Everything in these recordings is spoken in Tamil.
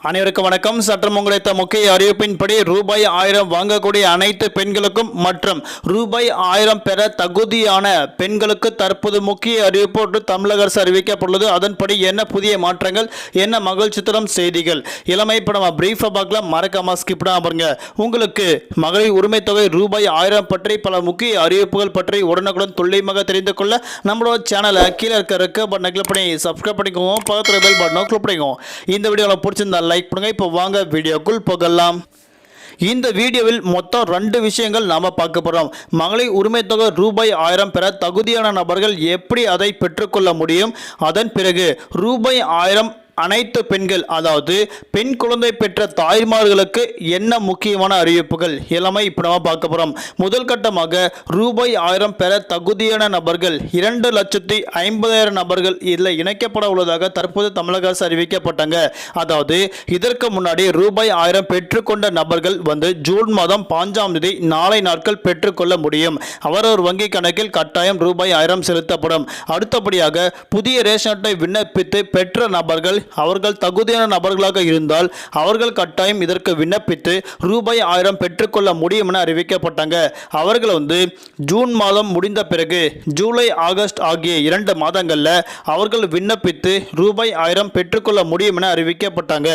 அனைவருக்கும் வணக்கம். சற்றம் உங்களுடைய முக்கிய அறிவிப்பின்படி ரூபாய் 1000 வாங்கக்கூடிய அனைத்து பெண்களுக்கும் மற்றும் ரூபாய் 1000 பெற தகுதியான பெண்களுக்கு தற்போது முக்கிய அறிவிப்பு தமிழக அரசு அறிவிக்கப்பட்டுள்ளது. அதன்படி என்ன புதிய மாற்றங்கள், என்ன மகிழ்ச்சி தரும் செய்திகள் இளமை இப்போ நம்ம பிரீஃபாக பார்க்கலாம். மறக்காம ஸ்கிப் பாருங்க. உங்களுக்கு மகளிர் உரிமை தொகை ரூபாய் 1000 பற்றி பல முக்கிய அறிவிப்புகள் பற்றி உடனுக்குடன் துல்லியமாக தெரிந்து கொள்ள நம்மளோட சேனலை கீழே இருக்க பட்டனை கிளிக் பண்ணி சப்ஸ்கிரைப் பண்ணிக்கோங்க. பக்கத்தில் பெல் பட்டனை கிளிக் பண்ணிக்கோங்க. இந்த வீடியோவில் பிடிச்சிருந்தா லைக் பண்ணுங்க. இப்போ வாங்க வீடியோக்குள் போகலாம். இந்த வீடியோவில் மொத்தம் 2 விஷயங்கள் நாம பார்க்க போறோம். மகளிர் உரிமை தொகை ரூபாய் 1000 பெற தகுதியான நபர்கள் எப்படி அதை பெற்றுக்கொள்ள முடியும், அதன் பிறகு ரூபாய் 1000 அனைத்து பெண்கள், அதாவது பெண் குழந்தை பெற்ற தாய்மார்களுக்கு என்ன முக்கியமான அறிவிப்புகள் எல்லாமே இப்போ நம்ம பார்க்க போகிறோம். முதல் கட்டமாக ரூபாய் 1000 பெற தகுதியான நபர்கள் 2,50,000 நபர்கள் இதில் இணைக்கப்பட உள்ளதாக தற்போது தமிழக அரசு அறிவிக்கப்பட்டாங்க. அதாவது இதற்கு முன்னாடி ரூபாய் 1000 பெற்றுக்கொண்ட நபர்கள் ஜூன் மாதம் 5ஆம் தேதி நாளை நாட்கள் பெற்றுக்கொள்ள முடியும். அவரவர் வங்கி கணக்கில் கட்டாயம் ரூபாய் 1000 செலுத்தப்படும். அடுத்தபடியாக புதிய ரேஷன் அட்டை விண்ணப்பித்து பெற்ற நபர்கள் அவர்கள் தகுதியான நபர்களாக இருந்தால் அவர்கள் கட்டாயம் இதற்கு விண்ணப்பித்து ரூபாய் 1000 பெற்றுக்கொள்ள முடியும் என அறிவிக்கப்பட்டாங்க. அவர்கள் ஜூன் மாதம் முடிந்த பிறகு ஜூலை ஆகஸ்ட் ஆகிய 2 மாதங்களில் அவர்கள் விண்ணப்பித்து ரூபாய் 1000 பெற்றுக்கொள்ள முடியும் என அறிவிக்கப்பட்டாங்க.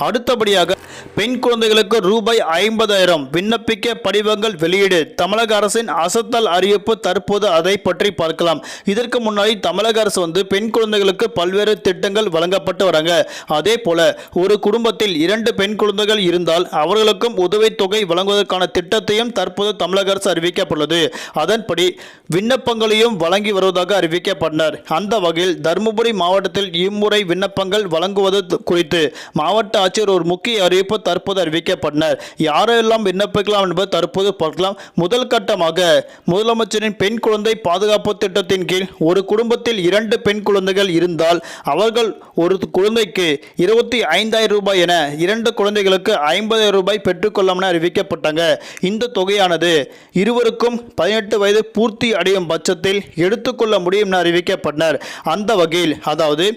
அடுத்தபடியாக பெண் குழந்தைகளுக்கு ரூபாய் 50,000 விண்ணப்பிக்க படிவங்கள் வெளியீடு. தமிழக அரசின் அசத்தல் அறிவிப்பு தற்போது அதை பற்றி பார்க்கலாம். இதற்கு முன்னாடி தமிழக அரசு பெண் குழந்தைகளுக்கு பல்வேறு திட்டங்கள் வழங்கப்பட்டு வராங்க. அதே போல ஒரு குடும்பத்தில் 2 பெண் குழந்தைகள் இருந்தால் அவர்களுக்கும் உதவித்தொகை வழங்குவதற்கான திட்டத்தையும் தற்போது தமிழக அரசு அறிவிக்கப்பட்டுள்ளது. அதன்படி விண்ணப்பங்களையும் வழங்கி வருவதாக அறிவிக்கப்பட்டனர். அந்த வகையில் தருமபுரி மாவட்டத்தில் இம்முறை விண்ணப்பங்கள் வழங்குவது குறித்து மாவட்ட ஆட்சியர் ஒரு முக்கிய அறிவிப்பு தற்போது அறிவிக்கப்பட்டனர். யாரெல்லாம் விண்ணப்பிக்கலாம் என்பது தற்போது பார்க்கலாம். முதல் கட்டமாக முதலமைச்சரின் பெண் குழந்தை பாதுகாப்பு திட்டத்தின் கீழ் ஒரு குடும்பத்தில் 2 பெண் குழந்தைகள் இருந்தால் அவர்கள் ஒரு குழந்தைக்கு 25,000 ரூபாய் என 2 குழந்தைகளுக்கு 50,000 ரூபாய் பெற்றுக்கொள்ளலாம் என அறிவிக்கப்பட்டாங்க. இந்த தொகையானது இருவருக்கும் 18 வயது பூர்த்தி அடையும் பட்சத்தில் எடுத்துக்கொள்ள முடியும் என அறிவிக்கப்பட்டனர். அந்த வகையில் அதாவது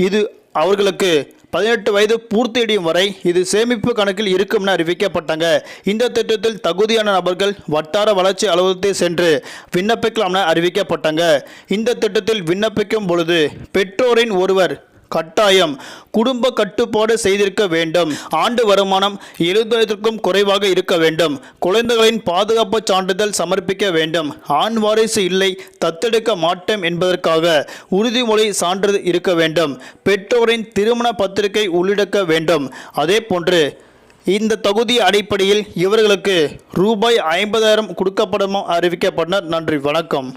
இது அவர்களுக்கு 18 வயது பூர்த்தியடையும் வரை இது சேமிப்பு கணக்கில் இருக்கும் என அறிவிக்கப்பட்டாங்க. இந்த திட்டத்தில் தகுதியான நபர்கள் வட்டார வளர்ச்சி அலுவலகத்தை சென்று விண்ணப்பிக்கலாம் என அறிவிக்கப்பட்டாங்க. இந்த திட்டத்தில் விண்ணப்பிக்கும் பொழுது பெற்றோரின் ஒருவர் கட்டாயம் குடும்ப கட்டுப்பாடு செய்திருக்க வேண்டும். ஆண்டு வருமானம் 70,000க்கும் குறைவாக இருக்க வேண்டும். குழந்தைகளின் பாதுகாப்பு சான்றிதழ் சமர்ப்பிக்க வேண்டும். ஆண் வாரிசு இல்லை, தத்தெடுக்க மாட்டோம் என்பதற்காக உறுதிமொழி சான்றிதழ் இருக்க வேண்டும். பெற்றோரின் திருமண பத்திரிகை உள்ளிடக்க வேண்டும். அதே போன்று இந்த தகுதி அடிப்படையில் இவர்களுக்கு ரூபாய் 50,000 கொடுக்கப்படும் அறிவிக்கப்பட்டனர். நன்றி, வணக்கம்.